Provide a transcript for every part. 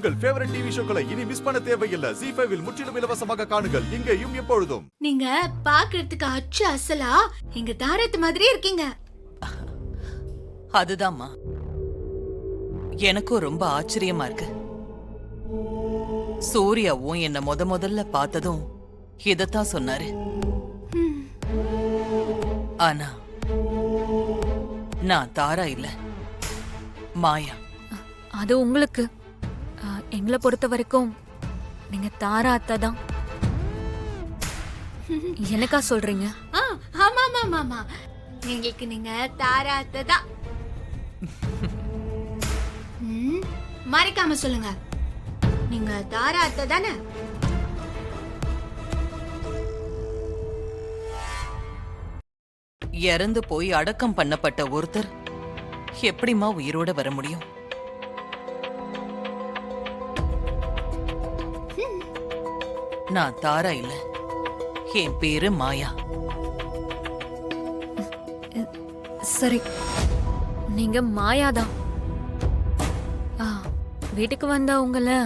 உங்கள் favourite TV ஷோக்களை இனி miss பண்ண தேவையில்லை. ZEE5 இல் முற்றிலும் இலவசமாக காணுங்கள், இங்கேயும் எப்பொழுதும். நீங்க பாக்குறதுக்கு அச்சு அசலா எங்க தாரத்து மாதிரி இருக்கீங்க. அதுதாம்மா எனக்கும் ரொம்ப ஆச்சரியமா இருக்கு. சூர்யாவும் என்ன முதல்ல பார்த்ததும் இதத்தான் சொன்னாரு. ஆனா நான் தாரா இல்ல, மாயா. அது உங்களுக்கு. எங்களை பொறுத்த வரைக்கும் நீங்க தாரா அத்தை தான். எனக்கா சொல்றீங்க? ஆமா ஆமா ஆமா, எங்களுக்கு நீங்க தாரா அத்தை தான். மறைக்காம சொல்லுங்க, நீங்க தாரா அத்தை தானே? இறந்து போய் அடக்கம் பண்ணப்பட்ட ஒருத்தர் எப்படிமா உயிரோட வர முடியும்? நான் தாரா இல்ல, என் பேரு மாயா. சரி, நீங்க மாயாதான். வீட்டுக்கு வந்த உங்களை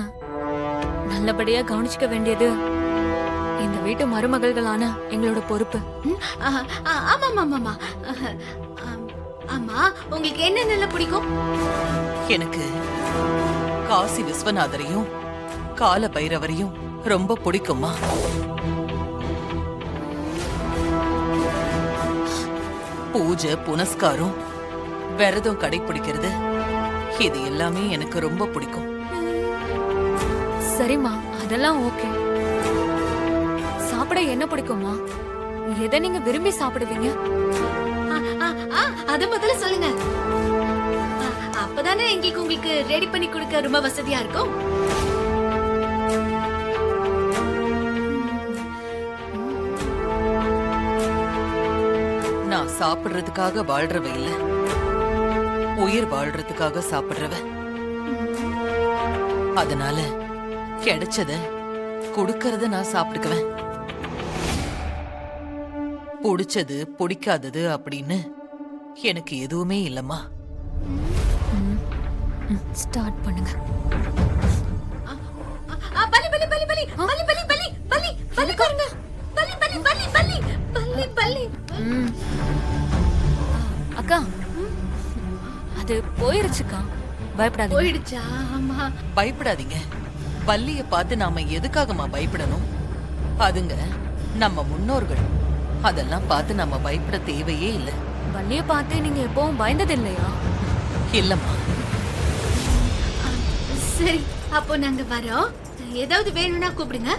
நல்லபடியா கவனிச்சுக்க வேண்டியது இந்த வீட்டு மருமகள்களான எங்களோட பொறுப்பு. ஆமா ஆமா ஆமா, உங்களுக்கு என்ன நல்ல பிடிக்கும்? எனக்கு காசி விஸ்வநாதரையும் கால பைரவரையும் ரொம்ப பிடிக்குமா. பூஜை புனஸ்காரம் விரதம் கடைபிடிக்கிறது இது எல்லாமே எனக்கு ரொம்ப பிடிக்கும். சரிம்மா, அதெல்லாம் ஓகே. சாப்பிட என்ன பிடிக்குமா? எதை நீங்க விரும்பி சாப்பிடுவீங்க? அத முதல்ல சொல்லுங்க, அப்பதானே எங்களுக்கு உங்களுக்கு ரெடி பண்ணி கொடுக்க ரொம்ப வசதியா இருக்கும். நான் சாப்பிடுறதுக்காக வாழ்றவ இல்ல, உயிர் வாழ்றதுக்காக சாப்பிடுறவ. அதனால கிடைச்சத கொடுக்கறத நான் சாப்பிட்டுக்குவேன். பிடிச்சது பிடிக்காதது அப்படின்னு எனக்கு எதுவுமே இல்லம்மா. ஸ்டார்ட் பண்ணுங்க. பலி பலி பலி பலி பலி பலி பலி பலி பலி பாருங்க, பலி பலி பலி பலி பலி பலி. அக்கா, அது போயிருச்சுக்கா, பயப்படாதீங்க. போயிடுச்சா? ஆமா. பயப்படாதீங்க. பல்லிய பார்த்து நாம எதுக்காகமா பயப்படணும்? அதுங்க நம்ம முன்னோர்கள். அதெல்லாம் பார்த்து நம்ம பயப்பட தேவையே இல்ல. பல்லிய பார்த்து நீங்க எப்பவும் பயந்தது இல்லையா? இல்லம்மா. சரி, அப்போ நாங்க வரோம். ஏதாவது வேணும்னா கூப்பிடுங்க.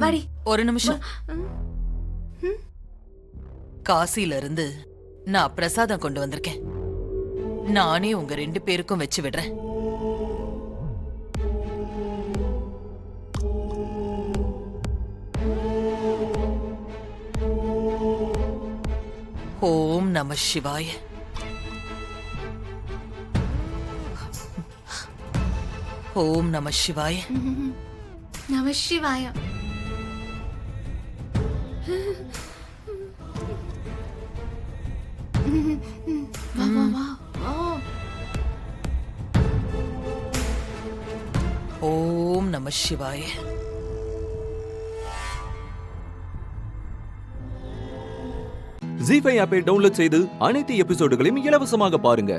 வாடி. ஒரு நிமிஷம். காசில இருந்து நான் பிரசாதம் கொண்டு வந்திருக்கேன். நானே உங்க 2 பேருக்கும் வச்சு விடுறேன். ஓம் நம சிவாய. ஓம் நம சிவாய. நம சிவாய. வா வா வா. ஓம் நம சிவாய. ZEE5 ஆப்பை டவுன்லோட் செய்து அனைத்து எபிசோடுகளையும் இலவசமாக பாருங்க.